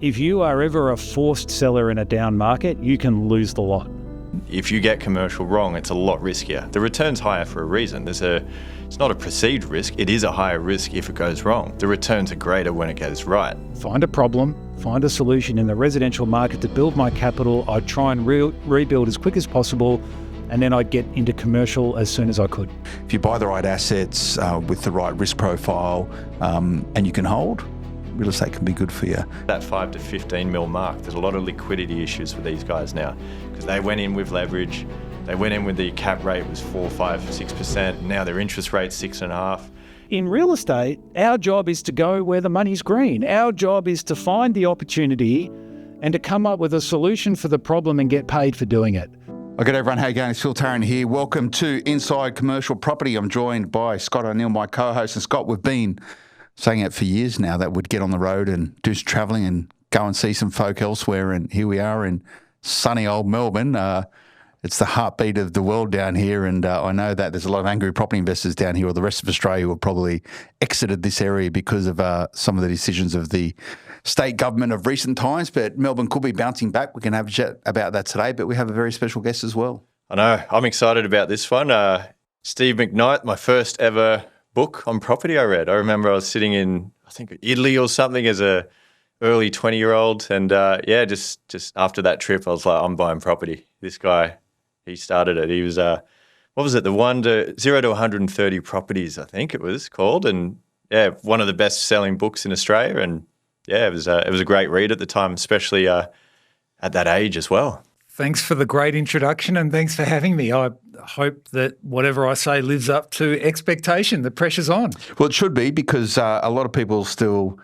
If you are ever a forced seller in a down market, you can lose the lot. If you get commercial wrong, it's a lot riskier. The return's higher for a reason. It's not a perceived risk, it is a higher risk if it goes wrong. The returns are greater when it goes right. Find a problem, find a solution in the residential market to build my capital. I'd try and rebuild as quick as possible, and then I'd get into commercial as soon as I could. If you buy the right assets with the right risk profile and you can hold, real estate can be good for you. That 5 to 15 mil mark, there's a lot of liquidity issues for these guys now because they went in with leverage, they went in with the cap rate was 4, 5, 6%, now their interest rate's 6.5%. In real estate, our job is to go where the money's green. Our job is to find the opportunity and to come up with a solution for the problem and get paid for doing it. Good day everyone, how you going? It's Phil Tarrant here. Welcome to Inside Commercial Property. I'm joined by Scott O'Neill, my co-host. And Scott, we've been saying it for years now that we'd get on the road and do some travelling and go and see some folk elsewhere. And here we are in sunny old Melbourne. It's the heartbeat of the world down here. And I know that there's a lot of angry property investors down here, or the rest of Australia, who have probably exited this area because of some of the decisions of the state government of recent times. But Melbourne could be bouncing back. We can have a chat about that today. But we have a very special guest as well. I know. I'm excited about this one. Steve McKnight, my first ever book on property I read. I remember I was sitting in, I think, Italy or something as a early 20-year-old. And just after that trip, I was like, I'm buying property. This guy, he started it. He was, what was it? The 0 to 130 properties, I think it was called. And yeah, one of the best selling books in Australia. And yeah, it was a great read at the time, especially at that age as well. Thanks for the great introduction and thanks for having me. I hope that whatever I say lives up to expectation. The pressure's on. Well, it should be, because a lot of people still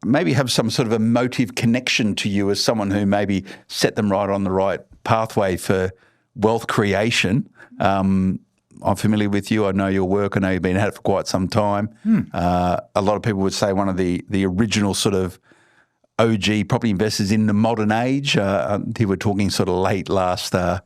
maybe have some sort of emotive connection to you as someone who maybe set them right on the right pathway for wealth creation. I'm familiar with you. I know your work. I know you've been at it for quite some time. A lot of people would say one of the original sort of OG property investors in the modern age. He were talking sort of late last, or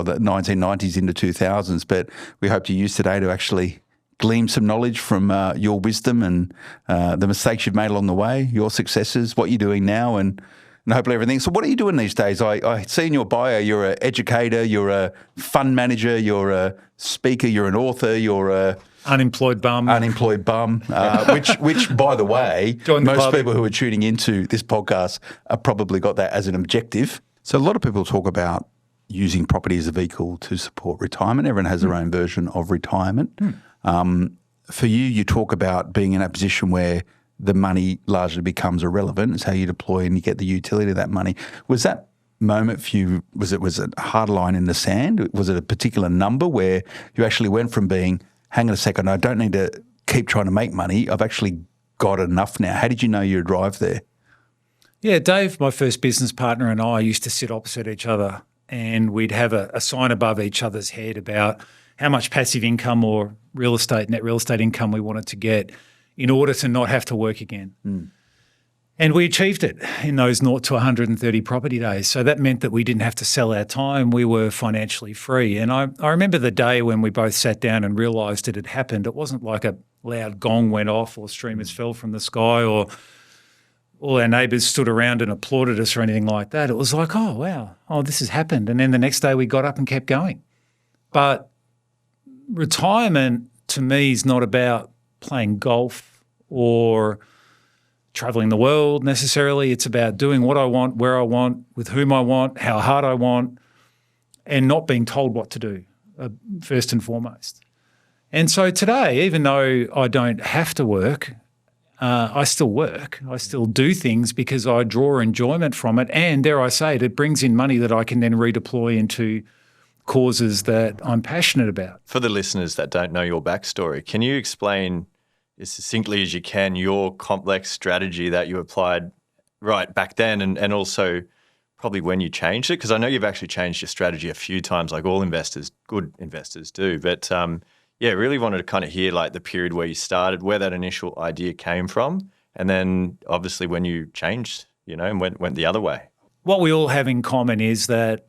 the 1990s into 2000s. But we hope to use today to actually glean some knowledge from your wisdom and the mistakes you've made along the way, your successes, what you're doing now, and hopefully everything. So what are you doing these days? I see in your bio you're an educator, you're a fund manager, you're a speaker, you're an author, you're a Unemployed bum, which by the way, most club. people who are tuning into this podcast have probably got that as an objective. So a lot of people talk about using property as a vehicle to support retirement. Everyone has their own version of retirement. For you talk about being in a position where the money largely becomes irrelevant. It's how you deploy and you get the utility of that money. Was that moment for you, was it a hard line in the sand? Was it a particular number where you actually went from being, hang on a second, I don't need to keep trying to make money, I've actually got enough now? How did you know you'd arrive there? Yeah, Dave, my first business partner, and I used to sit opposite each other and we'd have a sign above each other's head about how much passive income or net real estate income we wanted to get in order to not have to work again. And we achieved it in those 0 to 130 property days. So that meant that we didn't have to sell our time. We were financially free. And I remember the day when we both sat down and realised it had happened. It wasn't like a loud gong went off or streamers fell from the sky or all our neighbours stood around and applauded us or anything like that. It was like, oh, wow, this has happened. And then the next day we got up and kept going. But retirement to me is not about playing golf or traveling the world necessarily. It's about doing what I want, where I want, with whom I want, how hard I want, and not being told what to do, first and foremost. And so today, even though I don't have to work, I still work. I still do things because I draw enjoyment from it. And dare I say it brings in money that I can then redeploy into causes that I'm passionate about. For the listeners that don't know your backstory, can you explain as succinctly as you can your complex strategy that you applied right back then and also probably when you changed it? Because I know you've actually changed your strategy a few times, like all investors, good investors do. But really wanted to kind of hear like the period where you started, where that initial idea came from, and then obviously when you changed, and went the other way. What we all have in common is that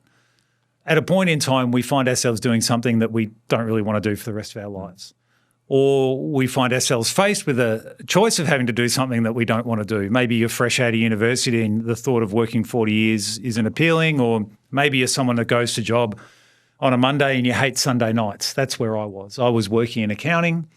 at a point in time, we find ourselves doing something that we don't really want to do for the rest of our lives. or we find ourselves faced with a choice of having to do something that we don't want to do. Maybe you're fresh out of university and the thought of working 40 years isn't appealing, or maybe you're someone that goes to job on a Monday and you hate Sunday nights. That's where I was. I was working in accounting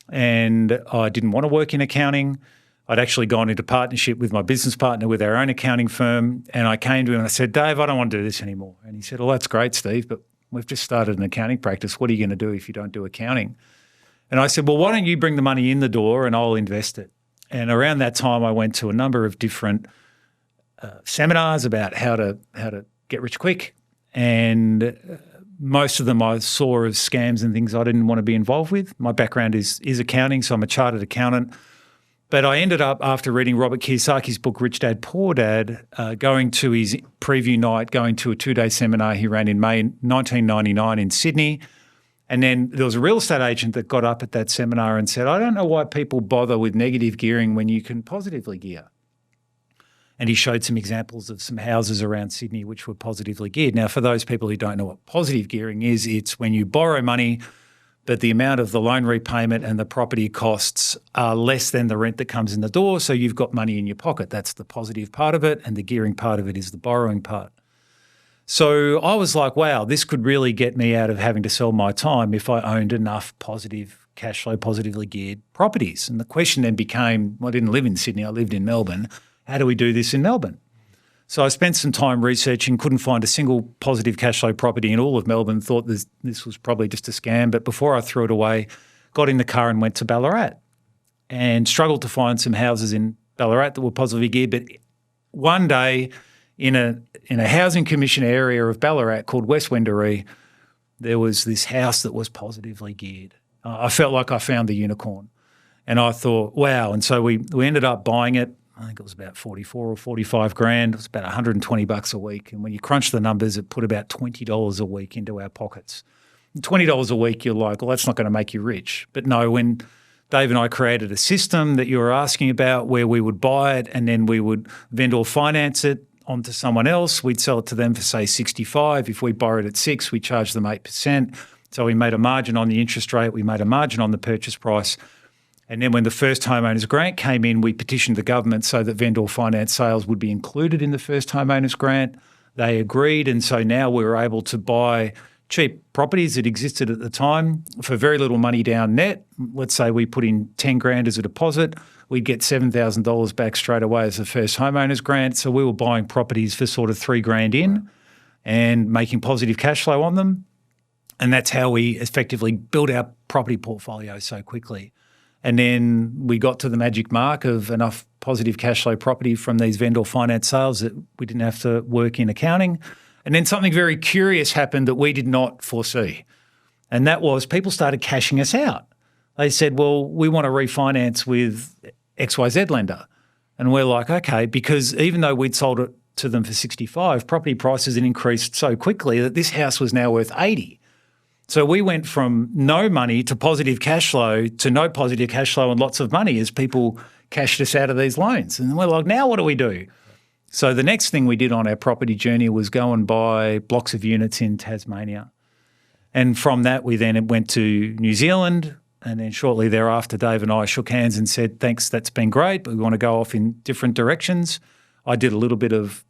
and I didn't want to work in accounting. I'd actually gone into partnership with my business partner with our own accounting firm, and I came to him and I said, "Dave, I don't want to do this anymore." And he said, "Well, that's great, Steve, but we've just started an accounting practice. What are you going to do if you don't do accounting?" And I said, "Well, why don't you bring the money in the door and I'll invest it?" And around that time, I went to a number of different seminars about how to get rich quick, and most of them I saw as scams and things I didn't want to be involved with. My background is accounting, so I'm a chartered accountant. But I ended up, after reading Robert Kiyosaki's book, Rich Dad, Poor Dad, going to his preview night, going to a 2-day seminar he ran in May 1999 in Sydney. And then there was a real estate agent that got up at that seminar and said, "I don't know why people bother with negative gearing when you can positively gear." And he showed some examples of some houses around Sydney which were positively geared. Now, for those people who don't know what positive gearing is, it's when you borrow money but the amount of the loan repayment and the property costs are less than the rent that comes in the door, so you've got money in your pocket. That's the positive part of it, and the gearing part of it is the borrowing part. So I was like, wow, this could really get me out of having to sell my time if I owned enough positive cash flow, positively geared properties. And the question then became, well, I didn't live in Sydney, I lived in Melbourne. How do we do this in Melbourne? So I spent some time researching, couldn't find a single positive cash flow property in all of Melbourne, thought this was probably just a scam. But before I threw it away, got in the car and went to Ballarat and struggled to find some houses in Ballarat that were positively geared. But one day in a housing commission area of Ballarat called West Wendouree, there was this house that was positively geared. I felt like I found the unicorn. And I thought, wow. And so we ended up buying it. I think it was about 44 or 45 grand. It was about $120 a week. And when you crunch the numbers, it put about $20 a week into our pockets. And $20 a week, you're like, well, that's not going to make you rich. But no, when Dave and I created a system that you were asking about where we would buy it and then we would vendor finance it onto someone else, we'd sell it to them for, say, 65. If we borrowed at 6, we charged them 8%. So we made a margin on the interest rate. We made a margin on the purchase price. And then when the first homeowners grant came in, we petitioned the government so that vendor finance sales would be included in the first homeowners grant. They agreed, and so now we were able to buy cheap properties that existed at the time for very little money down net. Let's say we put in 10 grand as a deposit, we'd get $7,000 back straight away as the first homeowners grant. So we were buying properties for sort of 3 grand in and making positive cash flow on them. And that's how we effectively built our property portfolio so quickly. And then we got to the magic mark of enough positive cash flow property from these vendor finance sales that we didn't have to work in accounting. And then something very curious happened that we did not foresee. And that was people started cashing us out. They said, well, we want to refinance with XYZ lender. And we're like, okay, because even though we'd sold it to them for 65, property prices had increased so quickly that this house was now worth 80. So we went from no money to positive cash flow to no positive cash flow and lots of money as people cashed us out of these loans. And we're like, now what do we do? So the next thing we did on our property journey was go and buy blocks of units in Tasmania. And from that, we then went to New Zealand. And then shortly thereafter, Dave and I shook hands and said, thanks, that's been great, but we want to go off in different directions. I did a little bit of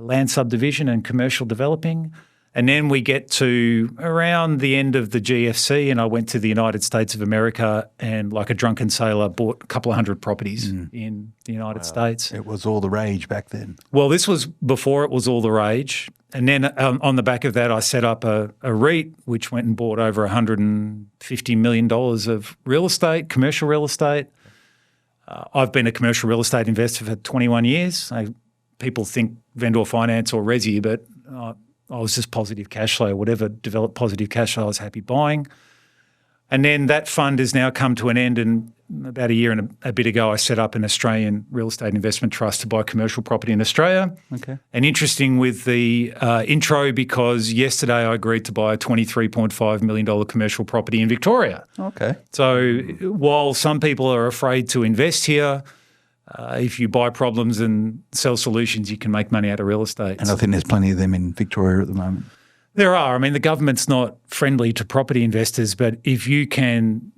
land subdivision and commercial developing. And then we get to around the end of the GFC and I went to the United States of America and like a drunken sailor bought a couple of hundred properties in the United States. It was all the rage back then. Well, this was before it was all the rage. And then on the back of that, I set up a REIT which went and bought over $150 million of real estate, commercial real estate. I've been a commercial real estate investor for 21 years. People think vendor finance or Resi, but I was just positive cash flow, whatever developed positive cash flow I was happy buying. And then that fund has now come to an end, and about a year and a bit ago I set up an Australian real estate investment trust to buy commercial property in Australia. Okay. And interesting with the intro because yesterday I agreed to buy a $23.5 million commercial property in Victoria. Okay. So while some people are afraid to invest here, if you buy problems and sell solutions, you can make money out of real estate. And I think there's plenty of them in Victoria at the moment. There are. I mean, the government's not friendly to property investors, but if you can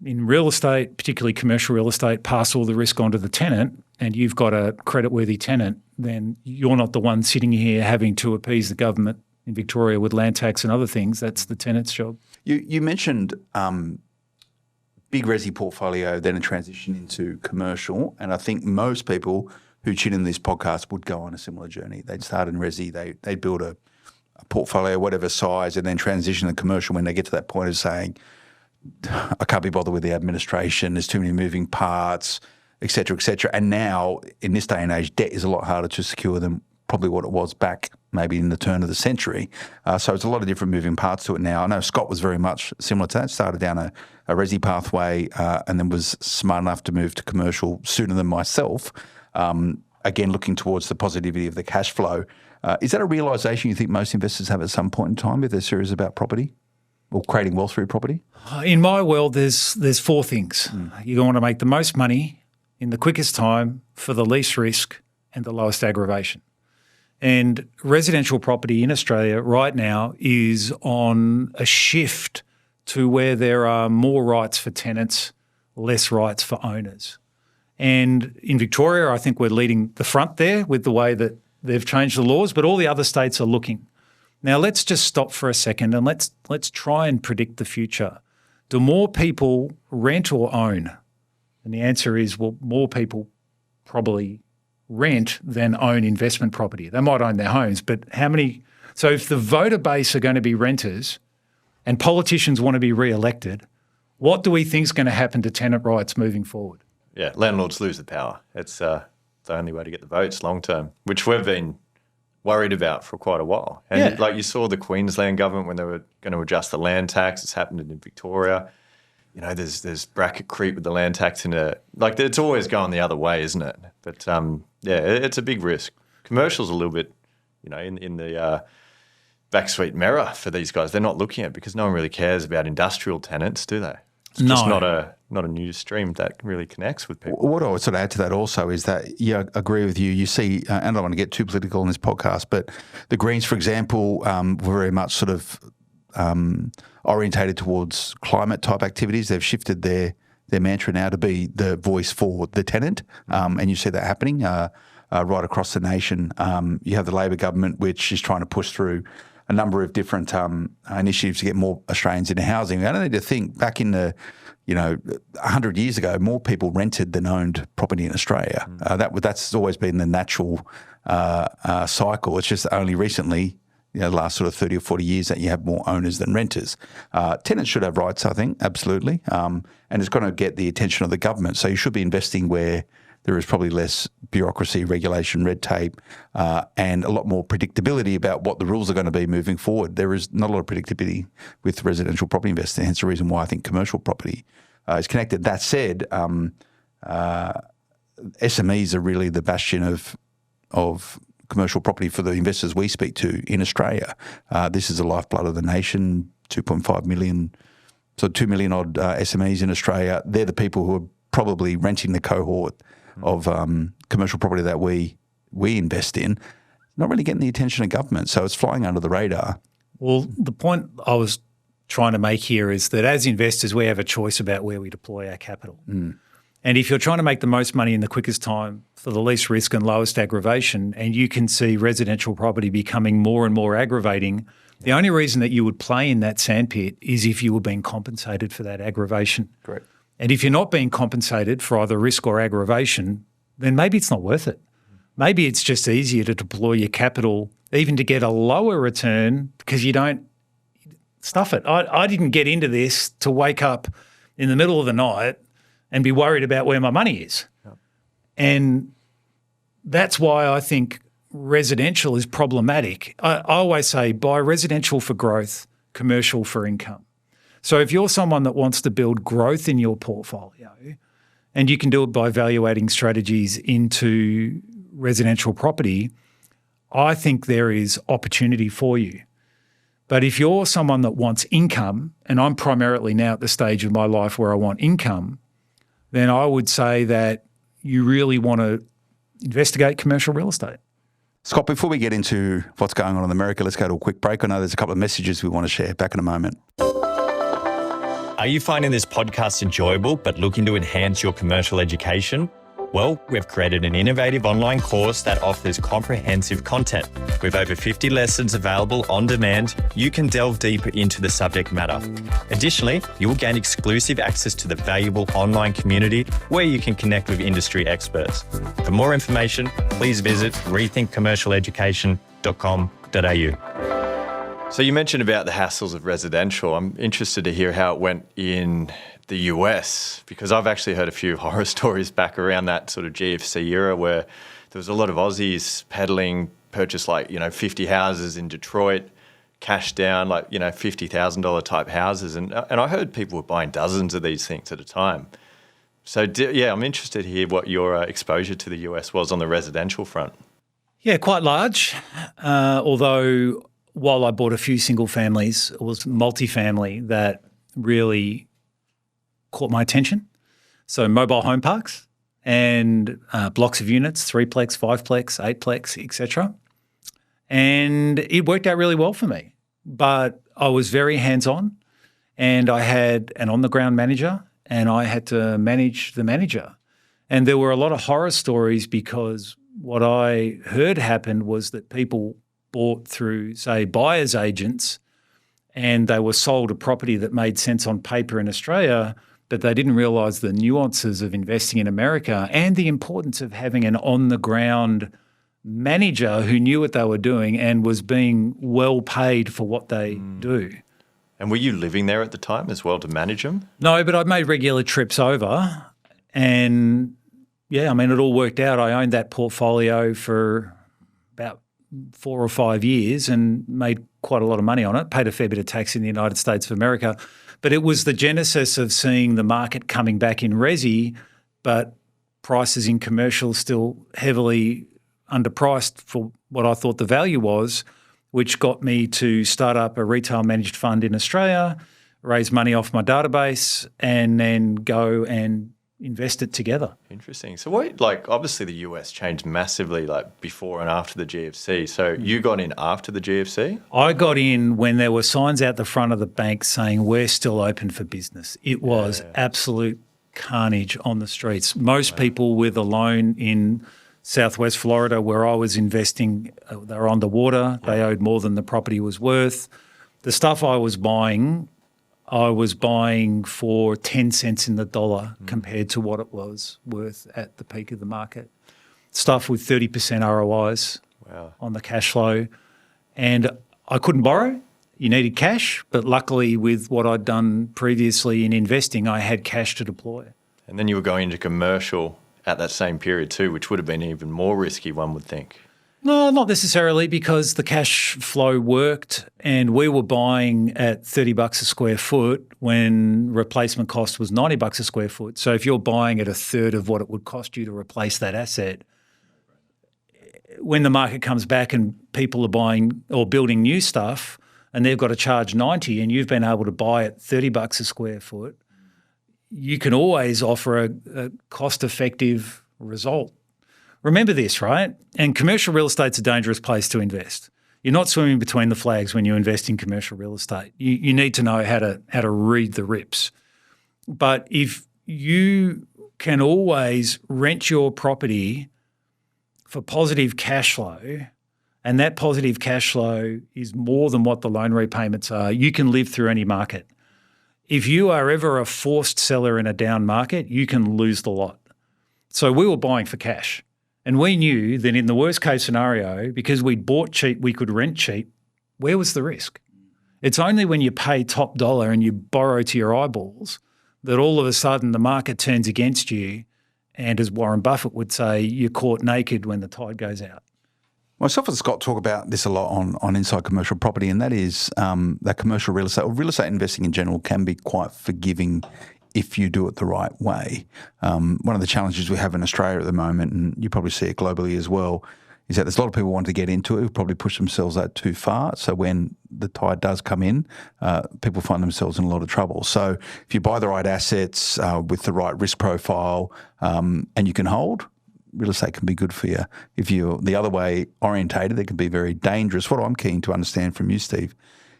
in real estate, particularly commercial real estate, pass all the risk onto the tenant and you've got a creditworthy tenant, then you're not the one sitting here having to appease the government in Victoria with land tax and other things. That's the tenant's job. You mentioned big Resi portfolio, then a transition into commercial, and I think most people who tune in this podcast would go on a similar journey. They'd start in Resi, they'd build a portfolio, whatever size, and then transition to commercial when they get to that point of saying, I can't be bothered with the administration, there's too many moving parts, et cetera, et cetera. And now, in this day and age, debt is a lot harder to secure than probably what it was back maybe in the turn of the century. So it's a lot of different moving parts to it now. I know Scott was very much similar to that, started down a Resi pathway and then was smart enough to move to commercial sooner than myself. Again, looking towards the positivity of the cash flow. Is that a realisation you think most investors have at some point in time if they're serious about property or creating wealth through property? In my world, there's four things. You want to make the most money in the quickest time for the least risk and the lowest aggravation. And residential property in Australia right now is on a shift to where there are more rights for tenants, less rights for owners. And in Victoria, I think we're leading the front there with the way that they've changed the laws, but all the other states are looking. Now, let's just stop for a second and let's try and predict the future. Do more people rent or own? And the answer is, well, more people probably rent than own investment property. They might own their homes, but how many? So if the voter base are going to be renters and politicians want to be re-elected, what do we think is going to happen to tenant rights moving forward? Yeah, landlords lose the power. It's the only way to get the votes long term, which we've been worried about for quite a while. And like you saw the Queensland government when they were going to adjust the land tax, it's happened in Victoria. You know, there's bracket creep with the land tax it's always going the other way, isn't it? But it's a big risk. Commercial's a little bit, in the backsuite mirror for these guys. They're not looking at it because no one really cares about industrial tenants, do they? It's just not a news stream that really connects with people. What I would sort of add to that also is that, I agree with you. You see, and I don't want to get too political in this podcast, but the Greens, for example, were very much sort of orientated towards climate type activities. They've shifted their mantra now to be the voice for the tenant, and you see that happening right across the nation. You have the Labor government, which is trying to push through a number of different initiatives to get more Australians into housing. I don't need to think back in the, 100 years ago, more people rented than owned property in Australia. That's always been the natural cycle. It's just only recently, the last sort of 30 or 40 years that you have more owners than renters. Tenants should have rights, I think, absolutely. And it's going to get the attention of the government. So you should be investing where there is probably less bureaucracy, regulation, red tape, and a lot more predictability about what the rules are going to be moving forward. There is not a lot of predictability with residential property investing, hence the reason why I think commercial property is connected. That said, SMEs are really the bastion of commercial property for the investors we speak to in Australia. This is the lifeblood of the nation, 2.5 million, so 2 million odd SMEs in Australia. They're the people who are probably renting the cohort of commercial property that we invest in, not really getting the attention of government. So it's flying under the radar. Well, the point I was trying to make here is that as investors, we have a choice about where we deploy our capital. And if you're trying to make the most money in the quickest time for the least risk and lowest aggravation, and you can see residential property becoming more and more aggravating, the only reason that you would play in that sandpit is if you were being compensated for that aggravation. Correct. And if you're not being compensated for either risk or aggravation, then maybe it's not worth it. Maybe it's just easier to deploy your capital even to get a lower return because you don't stuff it. I didn't get into this to wake up in the middle of the night and be worried about where my money is. Yep. And that's why I think residential is problematic. I always say buy residential for growth, commercial for income. So if you're someone that wants to build growth in your portfolio, and you can do it by evaluating strategies into residential property, I think there is opportunity for you. But if you're someone that wants income, and I'm primarily now at the stage of my life where I want income, then I would say that you really want to investigate commercial real estate. Scott, before we get into what's going on in America, let's go to a quick break. I know there's a couple of messages we want to share. Back in a moment. Are you finding this podcast enjoyable but looking to enhance your commercial education? Well, we've created an innovative online course that offers comprehensive content. With over 50 lessons available on demand, you can delve deeper into the subject matter. Additionally, you will gain exclusive access to the valuable online community where you can connect with industry experts. For more information, please visit rethinkcommercialeducation.com.au. So you mentioned about the hassles of residential. I'm interested to hear how it went in the US, because I've actually heard a few horror stories back around that sort of GFC era where there was a lot of Aussies peddling, purchased 50 houses in Detroit, cash down $50,000 type houses. And I heard people were buying dozens of these things at a time. So I'm interested to hear what your exposure to the US was on the residential front. Yeah, quite large, although while I bought a few single families, it was multifamily that really caught my attention. So mobile home parks and blocks of units, 3-plex, 5-plex, 8-plex, etc. And it worked out really well for me. But I was very hands-on and I had an on-the-ground manager and I had to manage the manager. And there were a lot of horror stories because what I heard happened was that people bought through, say, buyer's agents and they were sold a property that made sense on paper in Australia, but they didn't realise the nuances of investing in America and the importance of having an on-the-ground manager who knew what they were doing and was being well paid for what they do. And were you living there at the time as well to manage them? No, but I made regular trips over and, it all worked out. I owned that portfolio for about 4 or 5 years and made quite a lot of money on it, paid a fair bit of tax in the United States of America. But it was the genesis of seeing the market coming back in Resi, but prices in commercial still heavily underpriced for what I thought the value was, which got me to start up a retail managed fund in Australia, raise money off my database, and then go and invest it together. Interesting. So obviously the US changed massively before and after the GFC. So you got in after the GFC? I got in when there were signs out the front of the bank saying we're still open for business. It was absolute carnage on the streets. Most people with a loan in Southwest Florida where I was investing, they were underwater. They owed more than the property was worth. The stuff I was buying for 10 cents in the dollar compared to what it was worth at the peak of the market. Stuff with 30% ROIs on the cash flow. And I couldn't borrow. You needed cash. But luckily with what I'd done previously in investing, I had cash to deploy. And then you were going into commercial at that same period too, which would have been even more risky, one would think. No, not necessarily, because the cash flow worked and we were buying at $30 a square foot when replacement cost was $90 a square foot. So if you're buying at a third of what it would cost you to replace that asset, when the market comes back and people are buying or building new stuff and they've got to charge 90 and you've been able to buy at $30 a square foot, you can always offer a cost-effective result. Remember this, right? And commercial real estate's a dangerous place to invest. You're not swimming between the flags when you invest in commercial real estate. You need to know how to read the rips. But if you can always rent your property for positive cash flow, and that positive cash flow is more than what the loan repayments are, you can live through any market. If you are ever a forced seller in a down market, you can lose the lot. So we were buying for cash. And we knew that in the worst case scenario, because we'd bought cheap, we could rent cheap, where was the risk? It's only when you pay top dollar and you borrow to your eyeballs that all of a sudden the market turns against you. And as Warren Buffett would say, you're caught naked when the tide goes out. Myself and Scott talk about this a lot on Inside Commercial Property, and that is that commercial real estate, or real estate investing in general, can be quite forgiving if you do it the right way. One of the challenges we have in Australia at the moment, and you probably see it globally as well, is that there's a lot of people wanting to get into it who probably push themselves out too far. So when the tide does come in, people find themselves in a lot of trouble. So if you buy the right assets with the right risk profile and you can hold, real estate can be good for you. If you're the other way orientated, it can be very dangerous. What I'm keen to understand from you, Steve,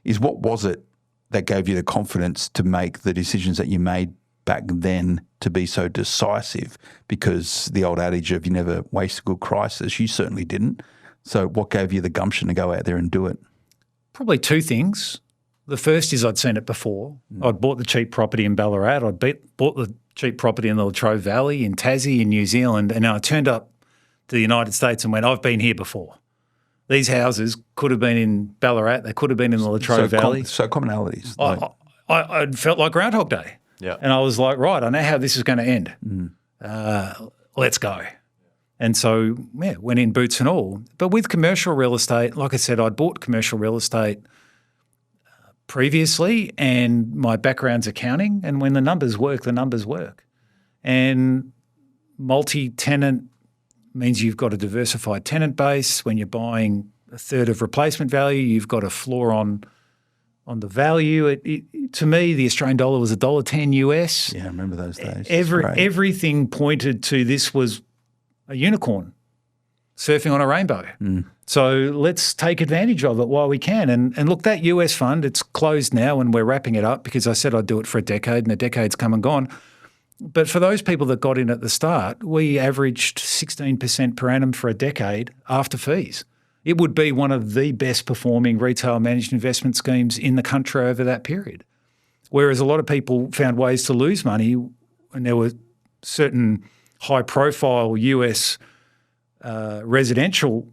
is what was it that gave you the confidence to make the decisions that you made back then to be so decisive? Because the old adage of you never waste a good crisis, you certainly didn't. So what gave you the gumption to go out there and do it? Probably two things. The first is I'd seen it before. I'd bought the cheap property in Ballarat. I'd bought the cheap property in the Latrobe Valley, in Tassie, in New Zealand, and I turned up to the United States and went, I've been here before. These houses could have been in Ballarat. They could have been in the Latrobe Valley. So commonalities. I felt like Groundhog Day. Yeah. And I was like, right, I know how this is going to end. Let's go. And so, went in boots and all. But with commercial real estate, like I said, I'd bought commercial real estate previously, and my background's accounting, and when the numbers work, the numbers work. And multi-tenant means you've got a diversified tenant base. When you're buying a third of replacement value, you've got a floor on the value. To me, the Australian dollar was $1.10 US. Yeah, I remember those days. Everything pointed to this was a unicorn surfing on a rainbow. So let's take advantage of it while we can. And look, that US fund, it's closed now and we're wrapping it up because I said I'd do it for a decade and the decade's come and gone. But for those people that got in at the start, we averaged 16% per annum for a decade after fees. It would be one of the best performing retail managed investment schemes in the country over that period. Whereas a lot of people found ways to lose money, and there were certain high-profile US residential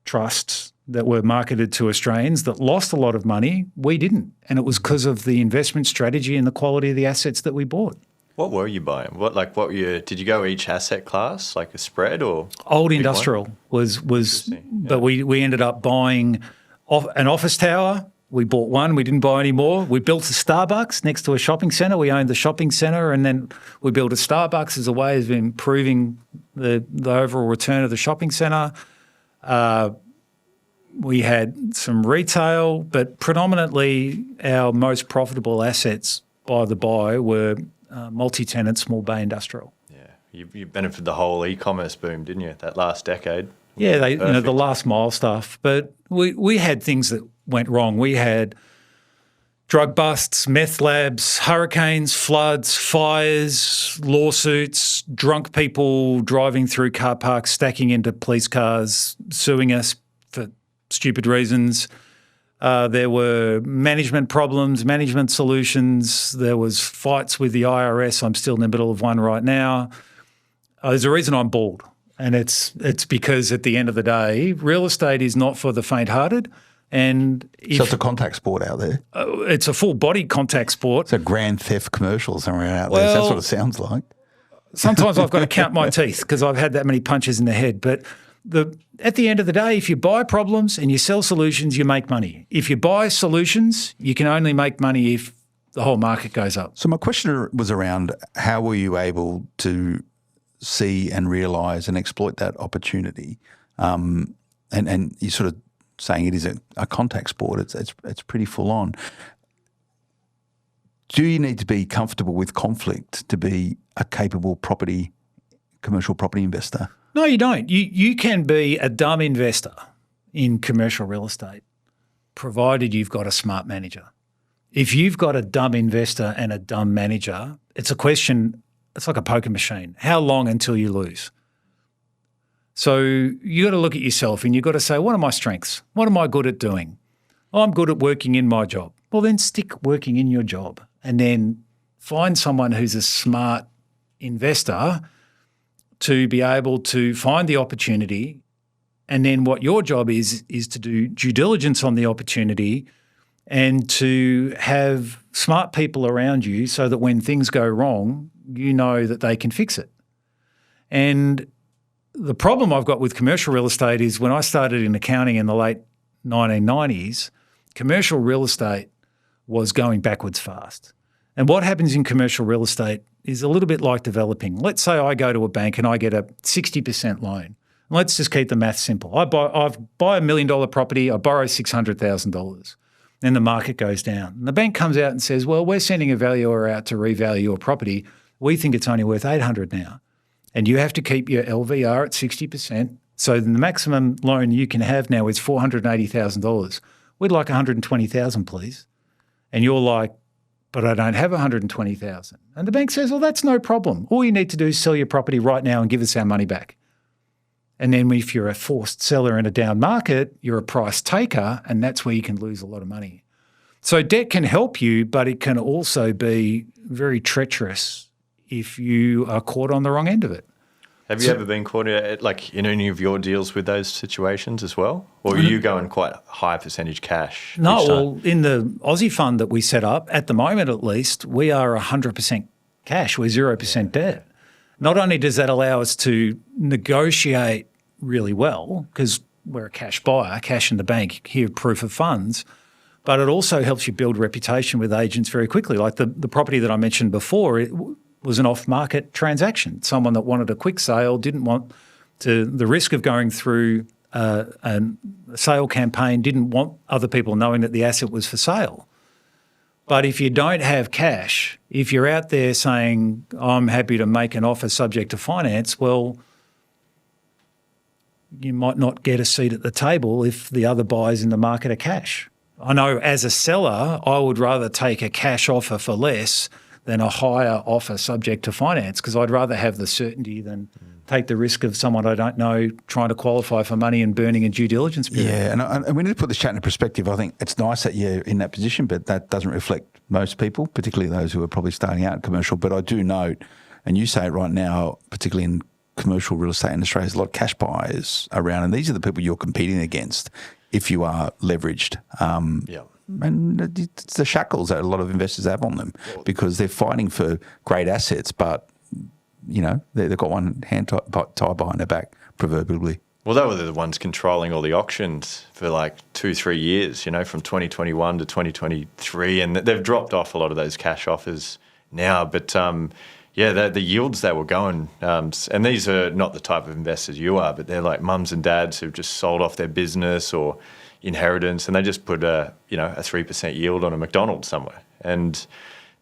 trusts that were marketed to Australians that lost a lot of money. We didn't, and it was because of the investment strategy and the quality of the assets that we bought. What were you buying? Did you go each asset class, like a spread or? Old industrial was but we ended up buying an office tower. We bought one. We didn't buy any more. We built a Starbucks next to a shopping centre. We owned the shopping centre, and then we built a Starbucks as a way of improving the overall return of the shopping centre. We had some retail, but predominantly our most profitable assets by the by were multi-tenant, small bay industrial. Yeah, you benefited the whole e-commerce boom, didn't you? That last decade. Yeah, the last mile stuff. But we had things that went wrong. We had drug busts, meth labs, hurricanes, floods, fires, lawsuits, drunk people driving through car parks, stacking into police cars, suing us for stupid reasons. There were management problems, management solutions. There was fights with the IRS. I'm still in the middle of one right now. There's a reason I'm bald, and it's because at the end of the day, real estate is not for the faint-hearted. And so it's a contact sport out there. It's a full-body contact sport. It's a grand theft commercial somewhere out there. That's what it sounds like. Sometimes I've got to count my teeth because I've had that many punches in the head. But at the end of the day, if you buy problems and you sell solutions, you make money. If you buy solutions, you can only make money if the whole market goes up. So my question was around how were you able to see and realise and exploit that opportunity? And you sort of saying it is a contact sport. It's pretty full on. Do you need to be comfortable with conflict to be a capable commercial property investor? No, you don't. You can be a dumb investor in commercial real estate, provided you've got a smart manager. If you've got a dumb investor and a dumb manager, it's like a poker machine. How long until you lose? So you got to look at yourself and you've got to say, what are my strengths? What am I good at doing? Oh, I'm good at working in my job. Well, then stick working in your job and then find someone who's a smart investor to be able to find the opportunity. And then what your job is to do due diligence on the opportunity and to have smart people around you so that when things go wrong, you know that they can fix it. And the problem I've got with commercial real estate is when I started in accounting in the late 1990s, commercial real estate was going backwards fast. And what happens in commercial real estate is a little bit like developing. Let's say I go to a bank and I get a 60% loan. Let's just keep the math simple. I buy $1 million property, I borrow $600,000. Then the market goes down. And the bank comes out and says, well, we're sending a valuer out to revalue your property. We think it's only worth $800 now. And you have to keep your LVR at 60%. So the maximum loan you can have now is $480,000. We'd like $120,000, please. And you're like, but I don't have 120,000. And the bank says, well, that's no problem. All you need to do is sell your property right now and give us our money back. And then if you're a forced seller in a down market, you're a price taker, and that's where you can lose a lot of money. So debt can help you, but it can also be very treacherous if you are caught on the wrong end of it. Have you ever been caught in any of your deals with those situations as well? Or are you going quite high percentage cash? No, each time? well, in the Aussie fund that we set up, at the moment at least, we are 100% cash. We're 0% debt. Not only does that allow us to negotiate really well, because we're a cash buyer, cash in the bank, here proof of funds, but it also helps you build reputation with agents very quickly. Like the property that I mentioned before, it was an off-market transaction. Someone that wanted a quick sale, didn't want the risk of going through a sale campaign, didn't want other people knowing that the asset was for sale. But if you don't have cash, if you're out there saying, I'm happy to make an offer subject to finance, well, you might not get a seat at the table if the other buyers in the market are cash. I know as a seller, I would rather take a cash offer for less than a higher offer subject to finance, because I'd rather have the certainty than take the risk of someone I don't know trying to qualify for money and burning a due diligence period. Yeah, and we need to put this chat into perspective. I think it's nice that you're in that position, but that doesn't reflect most people, particularly those who are probably starting out in commercial. But I do note, and you say it right now, particularly in commercial real estate in Australia, there's a lot of cash buyers around, and these are the people you're competing against if you are leveraged. And it's the shackles that a lot of investors have on them because they're fighting for great assets, but, you know, they've got one hand tied behind their back, proverbially. Well, they were the ones controlling all the auctions for like 2-3 years, you know, from 2021 to 2023, and they've dropped off a lot of those cash offers now. But, the yields they were going, and these are not the type of investors you are, but they're like mums and dads who've just sold off their business or inheritance, and they just put a 3% yield on a McDonald's somewhere. And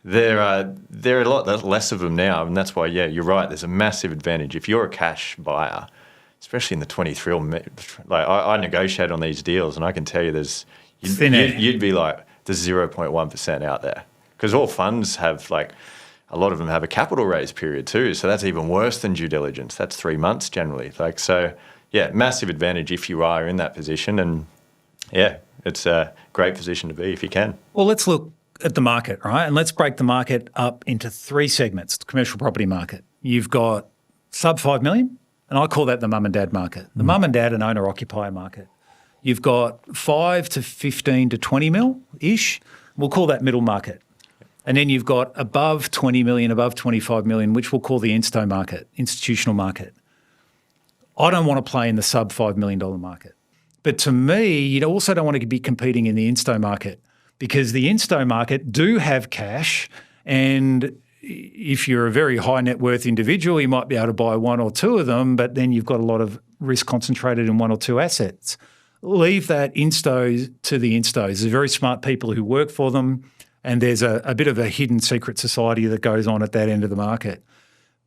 there are a lot less of them now, and that's why, you're right, there's a massive advantage. If you're a cash buyer, especially in the 23, like I negotiate on these deals, and I can tell you you'd be like, there's 0.1% out there. Because all funds have a lot of them have a capital raise period too, so that's even worse than due diligence. That's 3 months generally. Massive advantage if you are in that position, and it's a great position to be if you can. Well, let's look at the market, right? And let's break the market up into 3 segments, the commercial property market. You've got sub 5 million, and I call that the mum and dad market, the mum and dad and owner-occupier market. You've got 5 to 15 to 20 mil-ish. We'll call that middle market. And then you've got above 20 million, above 25 million, which we'll call the insto market, institutional market. I don't want to play in the sub $5 million market. But to me, you also don't want to be competing in the insto market, because the insto market do have cash, and if you're a very high net worth individual, you might be able to buy 1 or 2 of them, but then you've got a lot of risk concentrated in 1 or 2 assets. Leave that insto to the instos. There's very smart people who work for them, and there's a bit of a hidden secret society that goes on at that end of the market.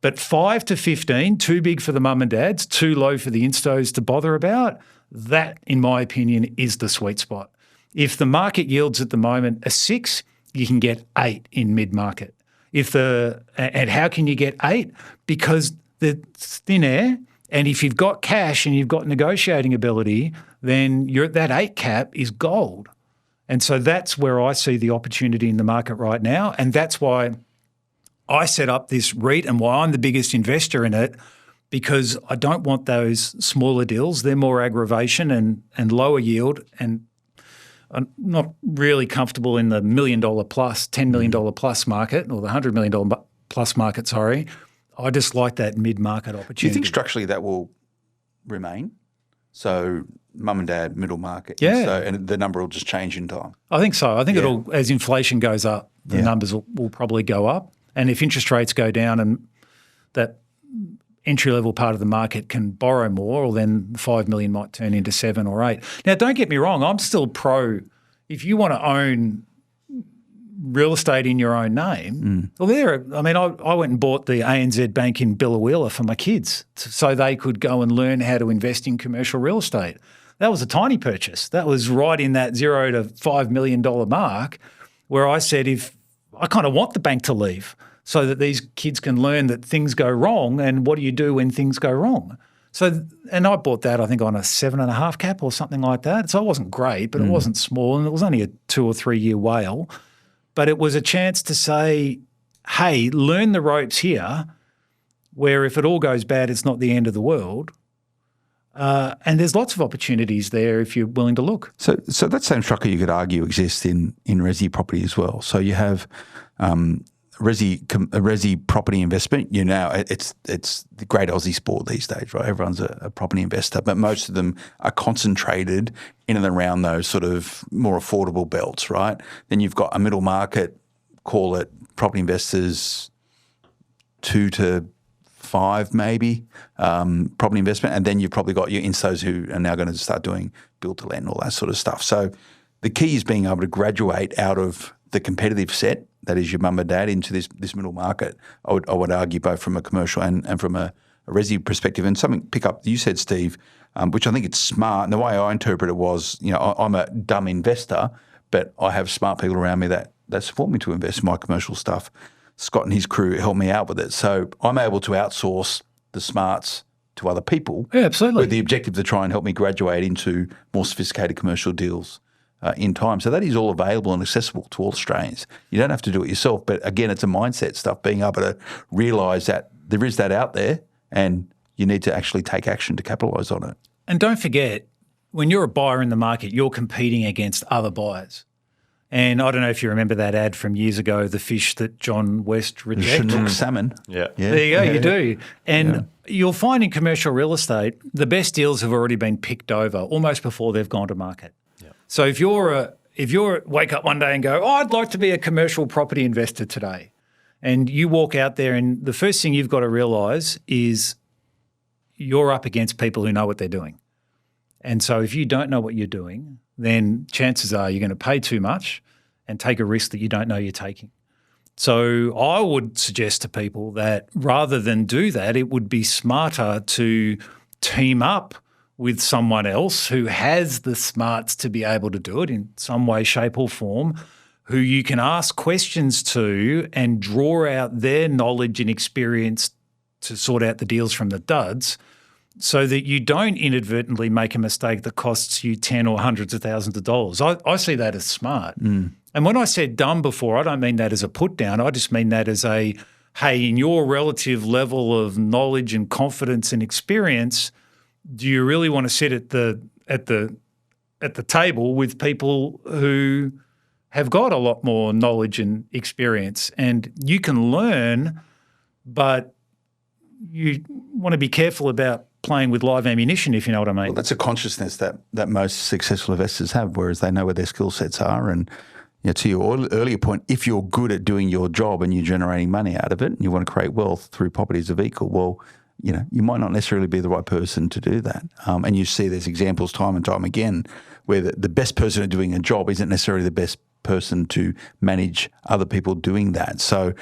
But 5 to 15, too big for the mum and dads, too low for the instos to bother about. That, in my opinion, is the sweet spot. If the market yields at the moment a 6, you can get 8 in mid-market. And how can you get 8? Because it's thin air, and if you've got cash and you've got negotiating ability, then that 8 cap is gold. And so that's where I see the opportunity in the market right now, and that's why I set up this REIT and why I'm the biggest investor in it, because I don't want those smaller deals. They're more aggravation and lower yield, and I'm not really comfortable in the $1 million plus, $10 million plus market, or the $100 million plus market, sorry. I just like that mid-market opportunity. Do you think structurally that will remain? So mum and dad, middle market, and the number will just change in time? I think so. I think it'll, as inflation goes up, the numbers will probably go up. And if interest rates go down and that entry-level part of the market can borrow more, well, then 5 million might turn into 7 or 8. Now, don't get me wrong, I'm still pro. If you want to own real estate in your own name, I went and bought the ANZ Bank in Billawheeler for my kids so they could go and learn how to invest in commercial real estate. That was a tiny purchase. That was right in that $0 to $5 million mark. where I said, if I kind of want the bank to leave so that these kids can learn that things go wrong and what do you do when things go wrong. So, and I bought that, I think, on a 7.5 cap or something like that. So it wasn't great, but it wasn't small, and it was only a 2 or 3 year whale. But it was a chance to say, hey, learn the ropes here, where if it all goes bad, it's not the end of the world. And there's lots of opportunities there if you're willing to look. So that same structure you could argue exists in Resi property as well. So you have Resi property investment. It's the great Aussie sport these days, right? Everyone's a property investor, but most of them are concentrated in and around those sort of more affordable belts, right? Then you've got a middle market, call it property investors, 2 to 5 maybe, property investment, and then you've probably got your instos who are now going to start doing build to let and all that sort of stuff. So the key is being able to graduate out of the competitive set, that is your mum and dad, into this middle market. I would argue both from a commercial and from a Resi perspective. And something pick up you said, Steve, which I think it's smart. And the way I interpret it was, I'm a dumb investor, but I have smart people around me that support me to invest in my commercial stuff. Scott and his crew help me out with it. So I'm able to outsource the smarts to other people. Yeah, absolutely. With the objective to try and help me graduate into more sophisticated commercial deals in time. So that is all available and accessible to all Australians. You don't have to do it yourself. But again, it's a mindset stuff, being able to realise that there is that out there and you need to actually take action to capitalise on it. And don't forget, when you're a buyer in the market, you're competing against other buyers. And I don't know if you remember that ad from years ago, the fish that John West rejected. Chinook salmon. Yeah. There you go, you do. And you'll find in commercial real estate, the best deals have already been picked over almost before they've gone to market. Yeah. So if you're wake up one day and go, I'd like to be a commercial property investor today, and you walk out there and the first thing you've got to realise is you're up against people who know what they're doing. And so if you don't know what you're doing, then chances are you're going to pay too much and take a risk that you don't know you're taking. So I would suggest to people that rather than do that, it would be smarter to team up with someone else who has the smarts to be able to do it in some way, shape or form, who you can ask questions to and draw out their knowledge and experience to sort out the deals from the duds, so that you don't inadvertently make a mistake that costs you 10 or hundreds of thousands of dollars. I see that as smart. And when I said dumb before, I don't mean that as a put down. I just mean that as a, hey, in your relative level of knowledge and confidence and experience, do you really want to sit at the table with people who have got a lot more knowledge and experience? And you can learn, but you want to be careful about playing with live ammunition, if you know what I mean. Well, that's a consciousness that most successful investors have, whereas they know where their skill sets are. And to your earlier point, if you're good at doing your job and you're generating money out of it and you want to create wealth through properties of equal, well, you might not necessarily be the right person to do that. And you see there's examples time and time again where the best person at doing a job isn't necessarily the best person to manage other people doing that. So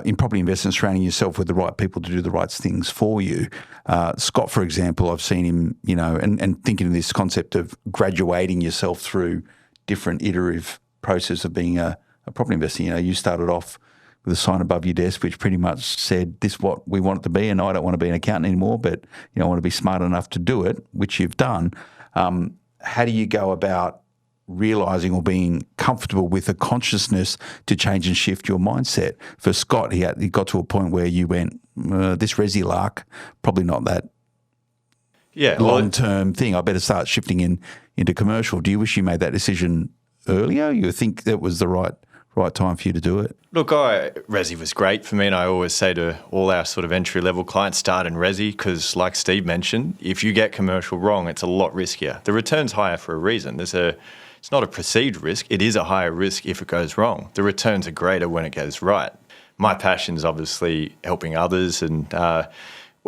in property investment, surrounding yourself with the right people to do the right things for you. Scott, for example, I've seen him, and thinking of this concept of graduating yourself through different iterative process of being a property investor. You started off with a sign above your desk which pretty much said, this is what we want it to be, and I don't want to be an accountant anymore, but I want to be smart enough to do it, which you've done. How do you go about realising or being comfortable with a consciousness to change and shift your mindset? For Scott, he got to a point where you went, this Resi lark, probably not that long-term thing. I better start shifting into commercial. Do you wish you made that decision earlier? You think that was the right time for you to do it? Look, Resi was great for me, and I always say to all our sort of entry-level clients, start in Resi, because like Steve mentioned, if you get commercial wrong, it's a lot riskier. The return's higher for a reason. It's not a perceived risk. It is a higher risk if it goes wrong. The returns are greater when it goes right. My passion is obviously helping others, and our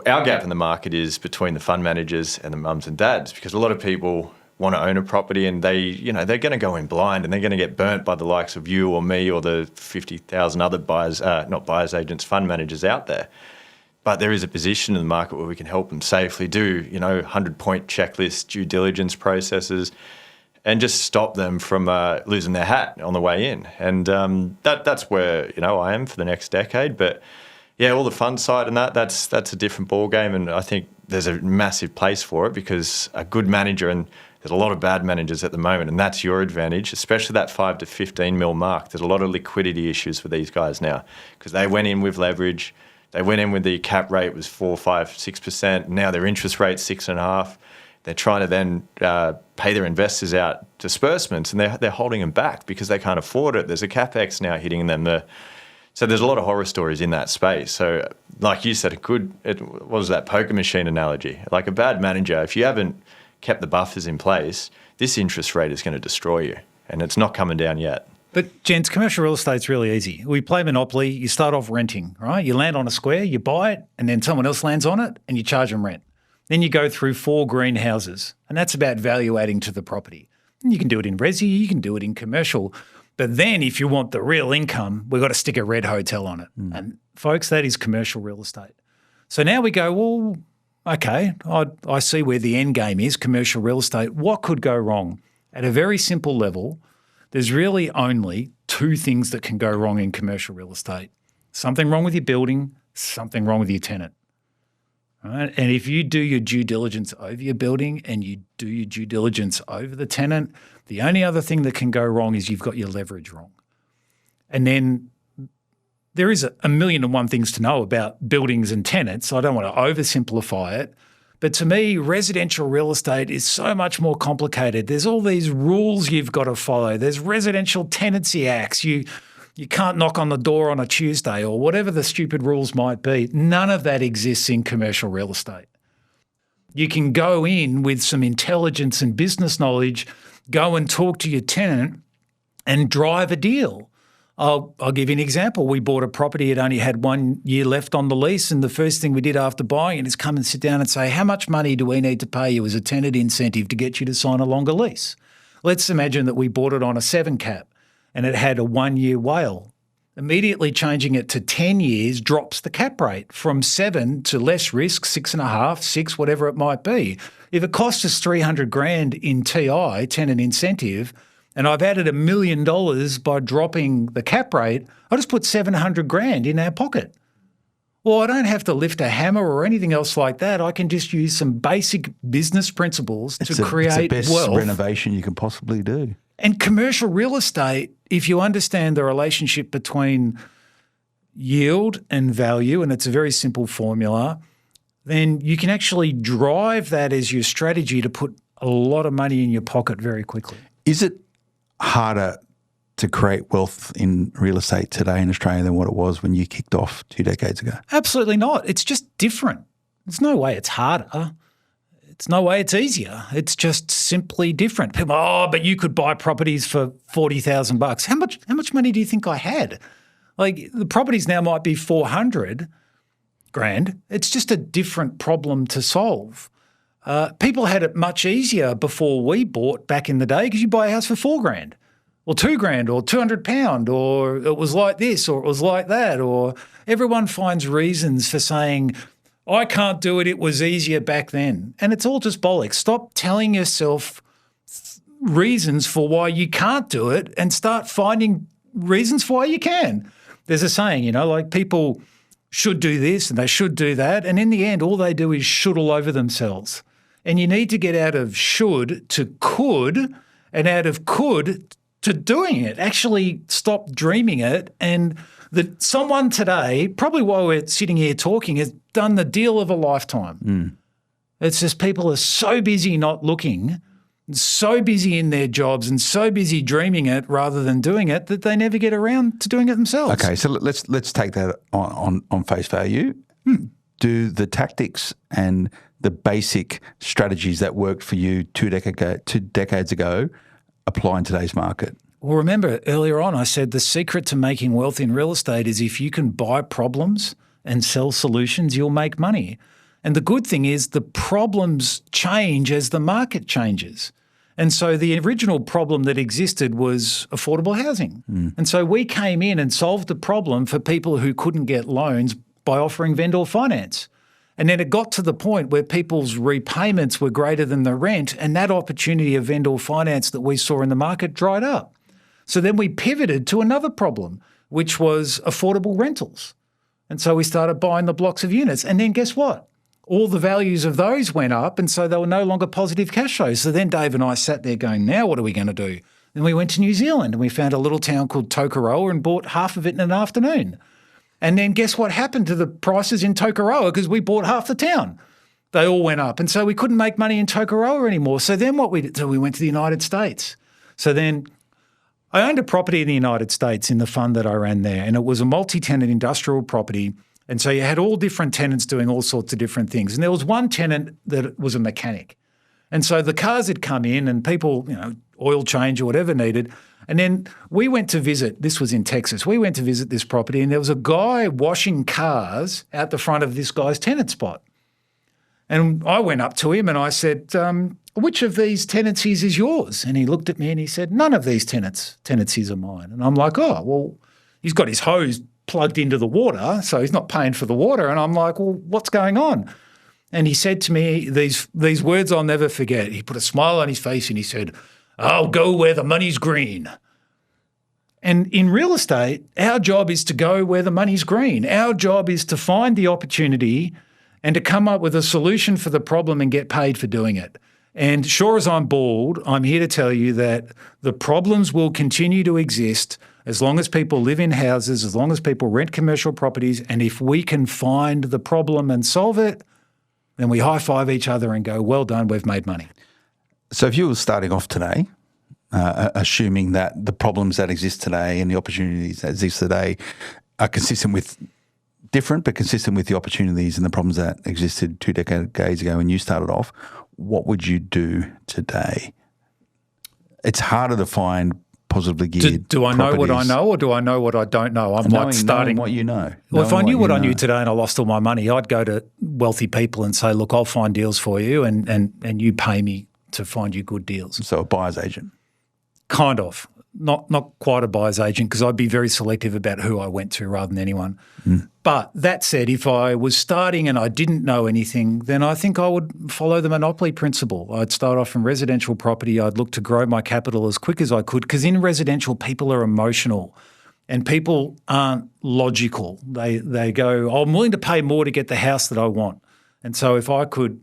gap in the market is between the fund managers and the mums and dads, because a lot of people want to own a property and they're going to go in blind and they're going to get burnt by the likes of you or me or the 50,000 other agents, fund managers out there. But there is a position in the market where we can help them safely do, 100-point checklist, due diligence processes, and just stop them from losing their hat on the way in. And that's where, I am for the next decade. But yeah, all the fun side and that's a different ball game. And I think there's a massive place for it, because a good manager, and there's a lot of bad managers at the moment, and that's your advantage, especially that 5 to 15 mil mark. There's a lot of liquidity issues with these guys now, because they went in with leverage. They went in with the cap rate was 4, 5, 6%. Now their interest rate's 6.5%. They're trying to then pay their investors out disbursements, and they're holding them back because they can't afford it. There's a capex now hitting them. So there's a lot of horror stories in that space. So like you said, what was that poker machine analogy? Like a bad manager, if you haven't kept the buffers in place, this interest rate is going to destroy you, and it's not coming down yet. But, gents, commercial real estate's really easy. We play Monopoly. You start off renting, right? You land on a square, you buy it, and then someone else lands on it, and you charge them rent. Then you go through 4 greenhouses, and that's about value adding to the property. And you can do it in Resi, you can do it in commercial. But then if you want the real income, we've got to stick a red hotel on it. And folks, that is commercial real estate. So now we go, well, okay, I see where the end game is, commercial real estate. What could go wrong? At a very simple level, there's really only 2 things that can go wrong in commercial real estate. Something wrong with your building, something wrong with your tenant. Right? And if you do your due diligence over your building and you do your due diligence over the tenant, the only other thing that can go wrong is you've got your leverage wrong. And then there is a million and one things to know about buildings and tenants. I don't want to oversimplify it. But to me, residential real estate is so much more complicated. There's all these rules you've got to follow. There's residential tenancy acts. You can't knock on the door on a Tuesday or whatever the stupid rules might be. None of that exists in commercial real estate. You can go in with some intelligence and business knowledge, go and talk to your tenant and drive a deal. I'll give you an example. We bought a property. It only had 1 year left on the lease, and the first thing we did after buying it is come and sit down and say, how much money do we need to pay you as a tenant incentive to get you to sign a longer lease? Let's imagine that we bought it on a 7 cap and it had a 1 year WALE. Immediately changing it to 10 years drops the cap rate from 7 to less risk, 6.5, 6, whatever it might be. If it costs us $300,000 in TI, tenant incentive, and I've added $1 million by dropping the cap rate, I just put $700,000 in our pocket. Well, I don't have to lift a hammer or anything else like that. I can just use some basic business principles to create wealth. It's the best renovation you can possibly do. And commercial real estate, if you understand the relationship between yield and value, and it's a very simple formula, then you can actually drive that as your strategy to put a lot of money in your pocket very quickly. Is it harder to create wealth in real estate today in Australia than what it was when you kicked off 2 decades ago? Absolutely not. It's just different. There's no way it's harder. It's no way it's easier. It's just simply different. People, but you could buy properties for $40,000. How much money do you think I had? Like, the properties now might be $400,000. It's just a different problem to solve. People had it much easier before we bought back in the day, because you buy a house for $4,000 or $2,000 or £200, or it was like this or it was like that, or everyone finds reasons for saying, I can't do it, it was easier back then. And it's all just bollocks. Stop telling yourself reasons for why you can't do it and start finding reasons for why you can. There's a saying, like people should do this and they should do that, and in the end all they do is should all over themselves. And you need to get out of should to could, and out of could to doing it. Actually stop dreaming it. And that someone today, probably while we're sitting here talking, has done the deal of a lifetime. It's just people are so busy not looking, so busy in their jobs and so busy dreaming it rather than doing it that they never get around to doing it themselves. Okay, so let's take that on face value. Do the tactics and the basic strategies that worked for you 2 decades ago apply in today's market? Well, remember earlier on I said the secret to making wealth in real estate is if you can buy problems and sell solutions, you'll make money. And the good thing is the problems change as the market changes. And so the original problem that existed was affordable housing. And so we came in and solved the problem for people who couldn't get loans by offering vendor finance. And then it got to the point where people's repayments were greater than the rent, and that opportunity of vendor finance that we saw in the market dried up. So then we pivoted to another problem, which was affordable rentals. And so we started buying the blocks of units. And then guess what? All the values of those went up, and so they were no longer positive cash flows. So then Dave and I sat there going, now what are we going to do? Then we went to New Zealand and we found a little town called Tokoroa and bought half of it in an afternoon. And then guess what happened to the prices in Tokoroa? Because we bought half the town. They all went up. And so we couldn't make money in Tokoroa anymore. So then what we did, so we went to the United States. So then I owned a property in the United States in the fund that I ran there, and it was a multi-tenant industrial property. And so you had all different tenants doing all sorts of different things. And there was one tenant that was a mechanic. And so the cars had come in and people, oil change or whatever needed. And then we went to visit, this was in Texas, we went to visit this property, and there was a guy washing cars out the front of this guy's tenant spot. And I went up to him and I said, which of these tenancies is yours? And he looked at me and he said, none of these tenancies are mine. And I'm like, oh, well, he's got his hose plugged into the water, so he's not paying for the water. And I'm like, well, what's going on? And he said to me these words I'll never forget. He put a smile on his face and he said, I'll go where the money's green. And in real estate, our job is to go where the money's green. Our job is to find the opportunity and to come up with a solution for the problem and get paid for doing it. And sure as I'm bald, I'm here to tell you that the problems will continue to exist as long as people live in houses, as long as people rent commercial properties. And if we can find the problem and solve it, then we high-five each other and go, well done, we've made money. So if you were starting off today, assuming that the problems that exist today and the opportunities that exist today are consistent with the opportunities and the problems that existed 2 decades ago when you started off, what would you do today? It's harder to find positively geared Do I know what I know, or do I know what I don't know? I'm like starting knowing what you know. Well, if I knew what I knew today and I lost all my money, I'd go to wealthy people and say, look, I'll find deals for you and you pay me to find you good deals. So a buyer's agent? Kind of. Not quite a buyer's agent, because I'd be very selective about who I went to rather than anyone. But that said, if I was starting and I didn't know anything, then I think I would follow the monopoly principle. I'd start off from residential property. I'd look to grow my capital as quick as I could, because in residential, people are emotional and people aren't logical. They go, I'm willing to pay more to get the house that I want. And so if I could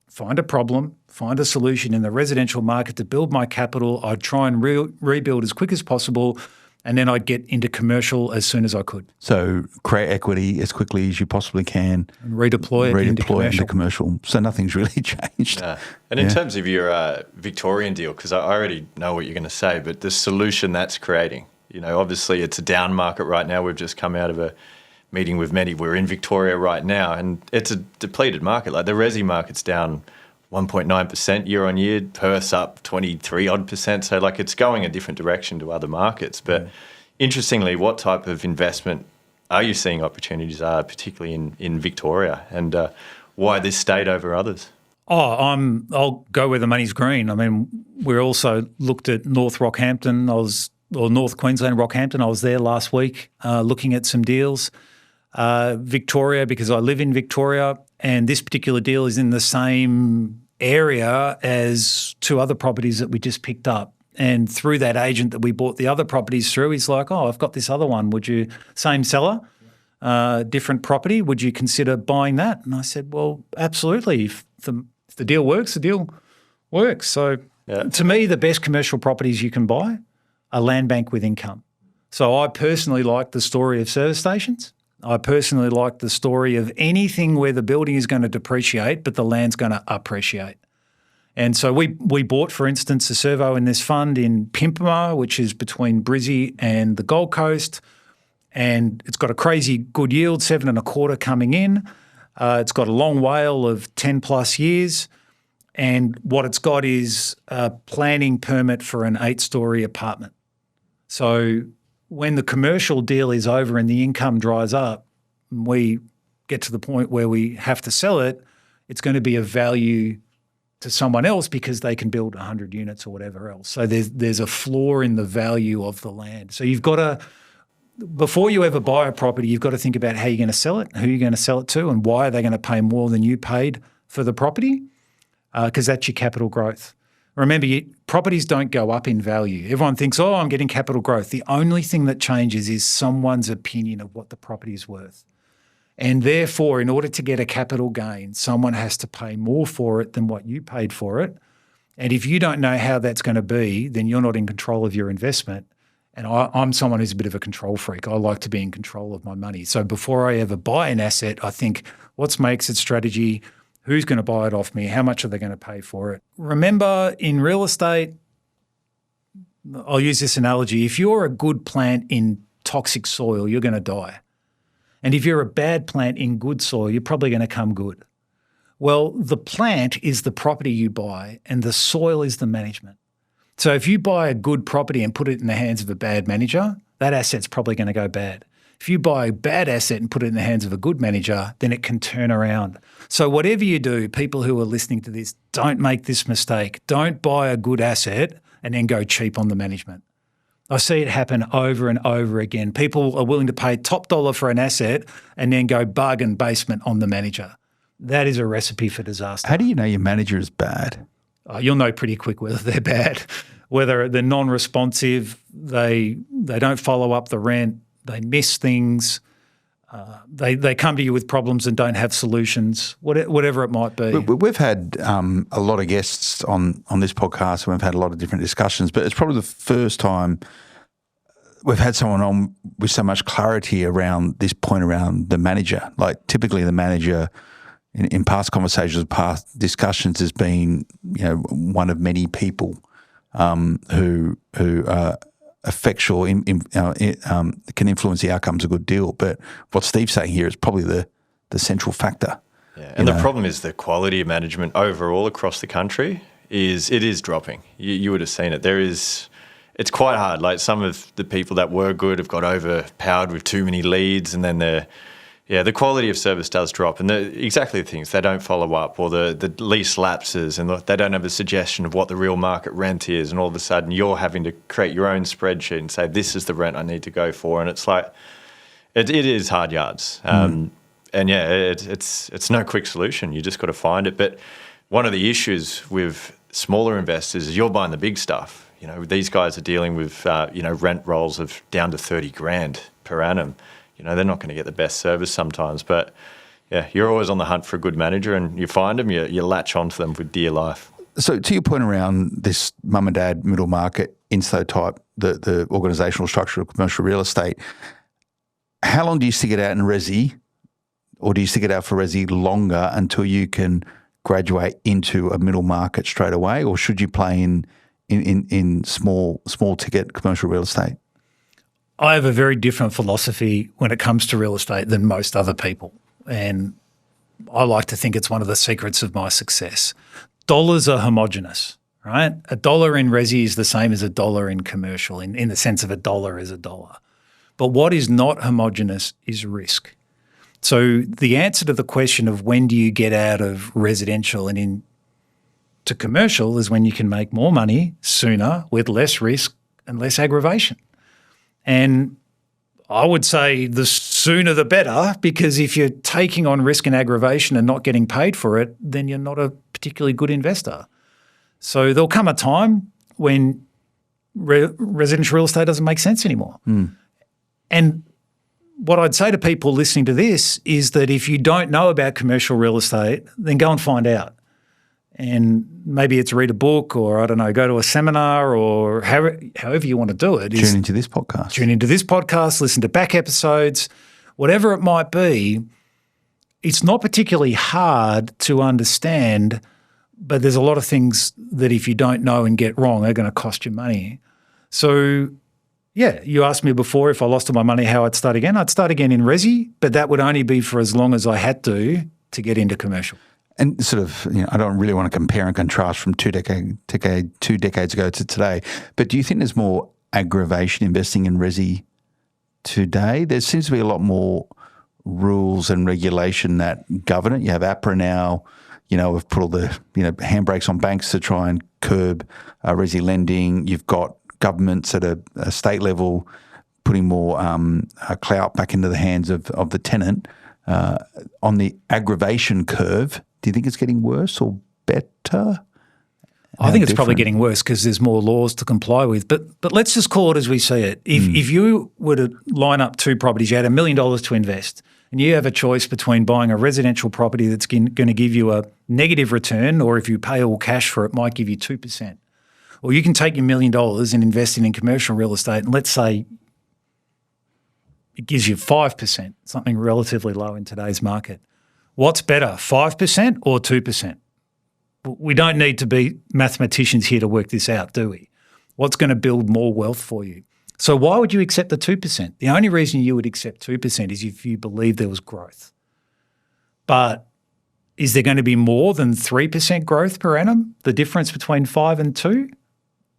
find a problem, find a solution in the residential market to build my capital, I'd try and rebuild as quick as possible, and then I'd get into commercial as soon as I could. So create equity as quickly as you possibly can. And redeploy it into commercial. So nothing's really changed. Yeah. And in terms of your Victorian deal, because I already know what you're going to say, but the solution that's creating, obviously it's a down market right now. We've just come out of a meeting with many. We're in Victoria right now, and it's a depleted market. Like the Resi market's down 1.9% year on year, Perth's up 23 odd percent. So like it's going a different direction to other markets. But interestingly, what type of investment are you seeing opportunities are, particularly in Victoria, and why this state over others? I'll go where the money's green. I mean, we also looked at North Queensland, Rockhampton. I was there last week looking at some deals. Victoria, because I live in Victoria, and this particular deal is in the same area as 2 other properties that we just picked up. And through that agent that we bought the other properties through, he's like, I've got this other one. Same seller, different property, would you consider buying that? And I said, well, absolutely. If the deal works, the deal works. So to me, the best commercial properties you can buy are land bank with income. So I personally like the story of service stations. I personally like the story of anything where the building is going to depreciate, but the land's going to appreciate. And so we bought, for instance, a servo in this fund in Pimpama, which is between Brizzy and the Gold Coast, and it's got a crazy good yield, 7.25 coming in. It's got a long WALE of 10 plus years, and what it's got is a planning permit for an 8-story apartment. So when the commercial deal is over and the income dries up, and we get to the point where we have to sell it, it's going to be of value to someone else because they can build 100 units or whatever else. So there's a floor in the value of the land. So you've got to before you ever buy a property, you've got to think about how you're going to sell it, who you're going to sell it to, and why are they going to pay more than you paid for the property, because that's your capital growth. Remember, properties don't go up in value. Everyone thinks, oh, I'm getting capital growth. The only thing that changes is someone's opinion of what the property is worth. And therefore, in order to get a capital gain, someone has to pay more for it than what you paid for it. And if you don't know how that's going to be, then you're not in control of your investment. And I'm someone who's a bit of a control freak. I like to be in control of my money. So before I ever buy an asset, I think, what's my exit strategy? Who's going to buy it off me? How much are they going to pay for it? Remember, in real estate, I'll use this analogy. If you're a good plant in toxic soil, you're going to die. And if you're a bad plant in good soil, you're probably going to come good. Well, the plant is the property you buy and the soil is the management. So if you buy a good property and put it in the hands of a bad manager, that asset's probably going to go bad. If you buy a bad asset and put it in the hands of a good manager, then it can turn around. So whatever you do, people who are listening to this, don't make this mistake. Don't buy a good asset and then go cheap on the management. I see it happen over and over again. People are willing to pay top dollar for an asset and then go bargain basement on the manager. That is a recipe for disaster. How do you know your manager is bad? You'll know pretty quick whether they're bad, whether they're non-responsive, they don't follow up the rent, they miss things, they come to you with problems and don't have solutions, whatever it might be. We've had a lot of guests on this podcast and we've had a lot of different discussions, but it's probably the first time we've had someone on with so much clarity around this point around the manager. Like typically the manager in past conversations, past discussions has been, one of many people who effectual can influence the outcomes a good deal. But what Steve's saying here is probably the central factor. Yeah, and the problem is the quality of management overall across the country is dropping. You would have seen it. It's quite hard. Like some of the people that were good have got overpowered with too many leads, and then the quality of service does drop. And exactly the things, they don't follow up, or the lease lapses, and they don't have a suggestion of what the real market rent is. And all of a sudden you're having to create your own spreadsheet and say, this is the rent I need to go for. And it's like, it is hard yards. And it's no quick solution. You just got to find it. But one of the issues with smaller investors is you're buying the big stuff. These guys are dealing with, rent rolls of down to 30 grand per annum. They're not going to get the best service sometimes, but yeah, you're always on the hunt for a good manager, and you find them, you latch onto them with dear life. So to your point around this mum and dad middle market insto type, the organisational structure of commercial real estate, how long do you stick it out in Resi, or do you stick it out for Resi longer until you can graduate into a middle market straight away, or should you play in small ticket commercial real estate? I have a very different philosophy when it comes to real estate than most other people, and I like to think it's one of the secrets of my success. Dollars are homogenous, right? A dollar in Resi is the same as a dollar in commercial in the sense of a dollar is a dollar. But what is not homogenous is risk. So the answer to the question of when do you get out of residential and into commercial is when you can make more money sooner with less risk and less aggravation. And I would say the sooner the better, because if you're taking on risk and aggravation and not getting paid for it, then you're not a particularly good investor. So there'll come a time when residential real estate doesn't make sense anymore. And what I'd say to people listening to this is that if you don't know about commercial real estate, then go and find out. And maybe it's read a book, or I don't know, go to a seminar, or however you want to do it. Tune into this podcast. Listen to back episodes, whatever it might be. It's not particularly hard to understand, but there's a lot of things that if you don't know and get wrong are going to cost you money. So, yeah, you asked me before if I lost all my money how I'd start again. I'd start again in Resi, but that would only be for as long as I had to get into commercial. And sort of, I don't really want to compare and contrast from two decades ago to today, but do you think there's more aggravation investing in Resi today? There seems to be a lot more rules and regulation that govern it. You have APRA now, we've put all the, handbrakes on banks to try and curb Resi lending. You've got governments at a state level putting more clout back into the hands of the tenant. On the aggravation curve, do you think it's getting worse or better? I think it's probably getting worse because there's more laws to comply with. But let's just call it as we see it. If you were to line up two properties, you had $1 million to invest, and you have a choice between buying a residential property that's going to give you a negative return, or if you pay all cash for it, might give you 2%. Or you can take your $1 million and invest in commercial real estate, and let's say it gives you 5%, something relatively low in today's market. What's better, 5% or 2%? We don't need to be mathematicians here to work this out, do we? What's going to build more wealth for you? So why would you accept the 2%? The only reason you would accept 2% is if you believe there was growth. But is there going to be more than 3% growth per annum, the difference between 5 and 2?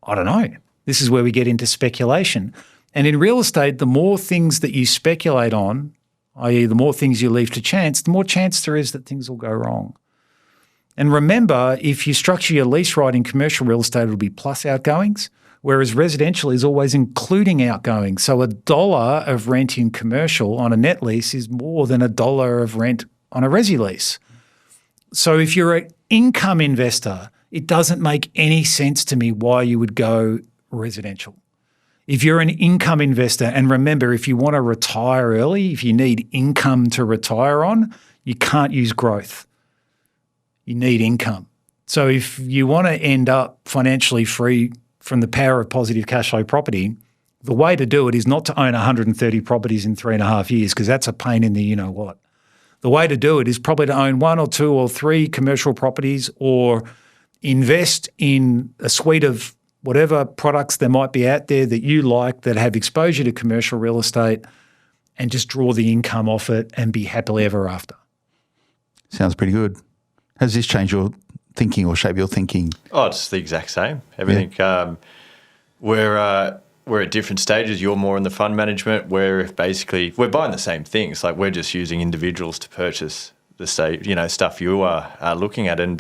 I don't know. This is where we get into speculation. And in real estate, the more things that you speculate on, i.e. the more things you leave to chance, the more chance there is that things will go wrong. And remember, if you structure your lease right in commercial real estate, it'll be plus outgoings, whereas residential is always including outgoings. So $1 of rent in commercial on a net lease is more than $1 of rent on a resi lease. So if you're an income investor, it doesn't make any sense to me why you would go residential. If you're an income investor, and remember, if you want to retire early, if you need income to retire on, you can't use growth. You need income. So if you want to end up financially free from the power of positive cash flow property, the way to do it is not to own 130 properties in 3.5 years, because that's a pain in the you-know-what. The way to do it is probably to own 1 or 2 or 3 commercial properties, or invest in a suite of whatever products there might be out there that you like that have exposure to commercial real estate, and just draw the income off it and be happily ever after. Sounds pretty good. Has this changed your thinking or shaped your thinking? Oh, it's the exact same. Everything. Yeah. We're at different stages. You're more in the fund management. We're buying the same things. Like, we're just using individuals to purchase the stuff you are looking at. And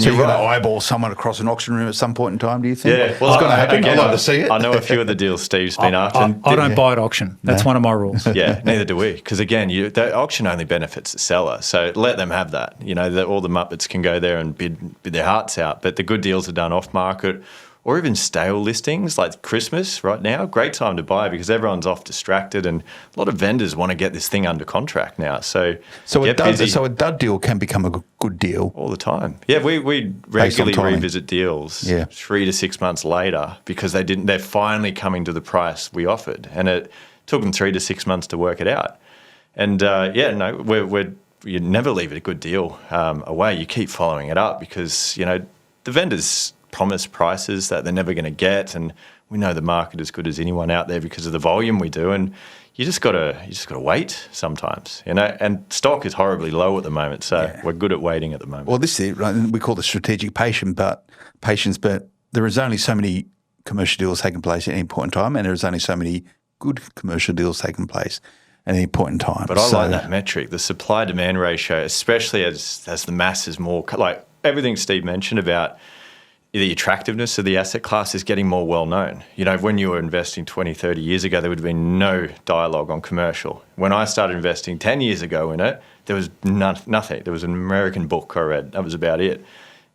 so you're going to eyeball someone across an auction room at some point in time, do you think? Yeah. Well, it's going to happen. Again, I'd love to see it. I know a few of the deals Steve's been after. I don't buy at auction. That's one of my rules. Yeah, neither do we. Because again, the auction only benefits the seller. So let them have that. All the Muppets can go there and bid their hearts out. But the good deals are done off market, or even stale listings like Christmas right now. Great time to buy because everyone's off distracted, and a lot of vendors want to get this thing under contract now. So a dud deal can become a good deal all the time. Yeah, we regularly revisit deals 3 to 6 months later because they're finally coming to the price we offered, and it took them 3 to 6 months to work it out. And you never leave a good deal away. You keep following it up because the vendors promise prices that they're never going to get, and we know the market as good as anyone out there because of the volume we do, and you just gotta wait sometimes, and stock is horribly low at the moment, so we're good at waiting at the moment. Well, this is it, right? We call it strategic patience, but there is only so many commercial deals taking place at any point in time, and there is only so many good commercial deals taking place at any point in time. But I like that metric, the supply-demand ratio, especially as the mass is more, like everything Steve mentioned about the attractiveness of the asset class is getting more well-known. When you were investing 20, 30 years ago, there would have been no dialogue on commercial. When I started investing 10 years ago in it, there was nothing. There was an American book I read. That was about it.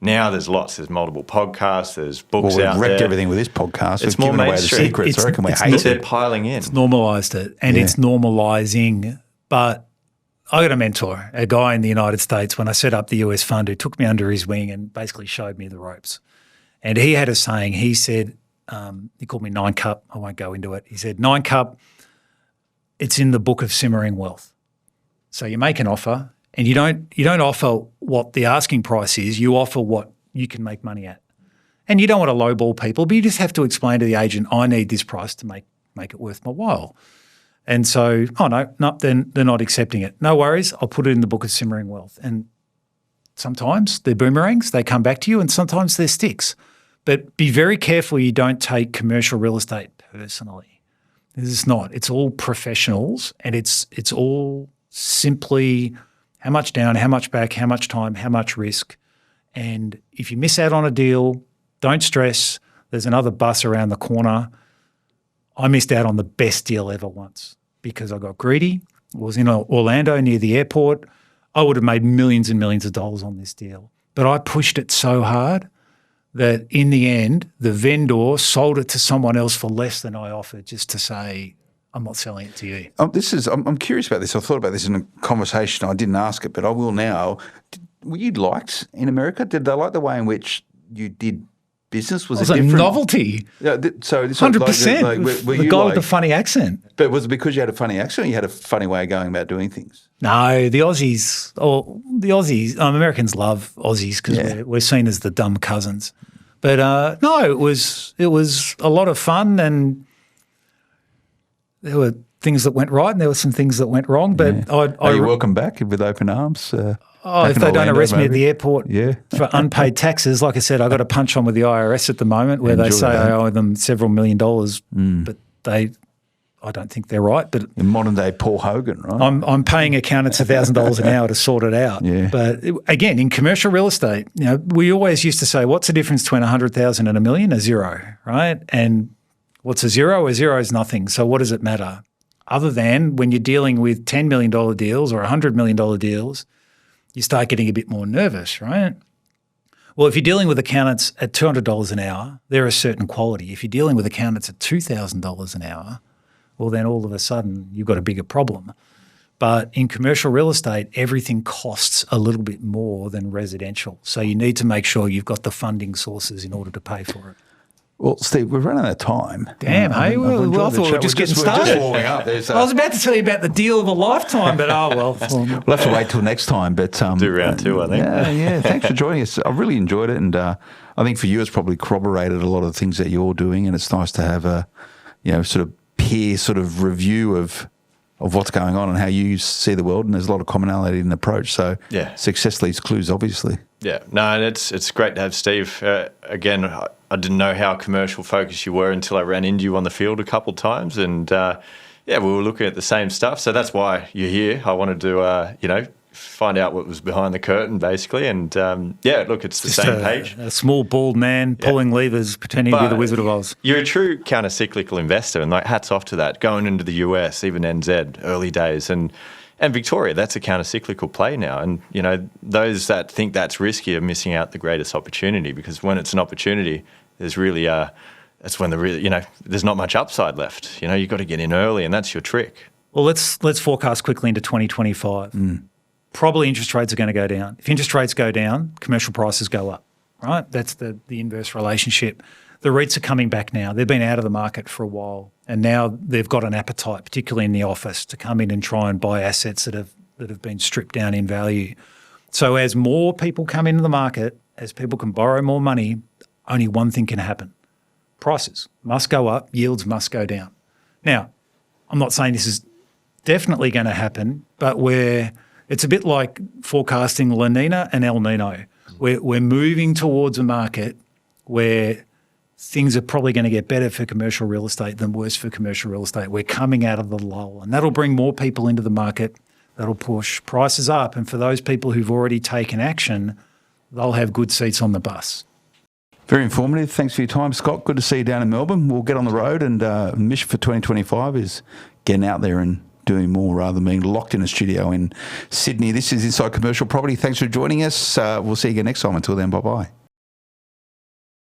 Now there's lots. There's multiple podcasts. There's books out there. We've wrecked everything with this podcast. It's We've more given away the mainstream. secrets. I reckon we hate it. They're piling in. It's normalised it, and it's normalising. But I got a mentor, a guy in the United States, when I set up the US fund, who took me under his wing and basically showed me the ropes. And he had a saying. He said, he called me 9 Cup. I won't go into it. He said, 9 Cup, it's in the book of simmering wealth. So you make an offer, and you don't offer what the asking price is. You offer what you can make money at. And you don't want to lowball people, but you just have to explain to the agent, I need this price to make it worth my while. And so, then they're not accepting it. No worries, I'll put it in the book of simmering wealth. And sometimes they're boomerangs, they come back to you, and sometimes they're sticks. But be very careful you don't take commercial real estate personally. This is not. It's all professionals, and it's all simply how much down, how much back, how much time, how much risk. And if you miss out on a deal, don't stress. There's another bus around the corner. I missed out on the best deal ever once because I got greedy. It was in Orlando near the airport. I would have made millions and millions of dollars on this deal. But I pushed it so hard that in the end, the vendor sold it to someone else for less than I offered just to say, I'm not selling it to you. I'm curious about this. I thought about this in a conversation. I didn't ask it, but I will now. Were you liked in America? Did they like the way in which you did business? Was it a different? Novelty. Yeah, so 100%. Were the you guy with the funny accent. But was it because you had a funny accent or you had a funny way of going about doing things? No, the Aussies, Americans love Aussies because we're seen as the dumb cousins. But no, it was a lot of fun, and there were things that went right and there were some things that went wrong. But Are you welcome back with open arms? If they don't arrest me at the airport Yeah. for unpaid taxes, like I said, I got a punch on with the IRS at the moment where they say I owe them several $1 million, but I don't think they're right. But in modern day Paul Hogan, right? I'm paying accountants $1,000 an hour to sort it out. Yeah. But again, in commercial real estate, we always used to say, what's the difference between 100,000 and $1 million? A zero, right? And what's a zero? A zero is nothing. So what does it matter? Other than when you're dealing with $10 million deals or $100 million deals, you start getting a bit more nervous, right? Well, if you're dealing with accountants at $200 an hour, they're a certain quality. If you're dealing with accountants at $2,000 an hour, well, then all of a sudden you've got a bigger problem. But in commercial real estate, everything costs a little bit more than residential. So you need to make sure you've got the funding sources in order to pay for it. Well, Steve, we're running out of time. Damn, hey? Well, I thought we were just getting started. Just warming up. I was about to tell you about the deal of a lifetime, but We'll have to wait till next time. But Do round two, I think. Yeah. Thanks for joining us. I really enjoyed it, and I think for you, it's probably corroborated a lot of the things that you're doing, and it's nice to have a, sort of peer sort of review of what's going on and how you see the world, and there's a lot of commonality in the approach. So success leaves clues, obviously. Yeah, no, and it's great to have Steve. Again, I didn't know how commercial focused you were until I ran into you on the field a couple of times, and we were looking at the same stuff. So that's why you're here. I wanted to, find out what was behind the curtain, basically, and look, it's the same page. A small bald man pulling levers, pretending to be the Wizard of Oz. You're a true counter-cyclical investor, and hats off to that. Going into the US, even NZ, early days, and Victoria, that's a counter-cyclical play now. And, those that think that's risky are missing out the greatest opportunity, because when it's an opportunity, there's really that's when there's not much upside left. You've got to get in early, and that's your trick. Well, let's forecast quickly into 2025. Probably interest rates are going to go down. If interest rates go down, commercial prices go up, right? That's the inverse relationship. The REITs are coming back now. They've been out of the market for a while, and now they've got an appetite, particularly in the office, to come in and try and buy assets that have been stripped down in value. So as more people come into the market, as people can borrow more money, only one thing can happen. Prices must go up, yields must go down. Now, I'm not saying this is definitely going to happen, but it's a bit like forecasting La Nina and El Nino. We're moving towards a market where things are probably going to get better for commercial real estate than worse for commercial real estate. We're coming out of the lull, and that'll bring more people into the market. That'll push prices up. And for those people who've already taken action, they'll have good seats on the bus. Very informative. Thanks for your time, Scott. Good to see you down in Melbourne. We'll get on the road, and the mission for 2025 is getting out there and doing more rather than being locked in a studio in Sydney. This is Inside Commercial Property. Thanks for joining us. We'll see you again next time. Until then, bye-bye.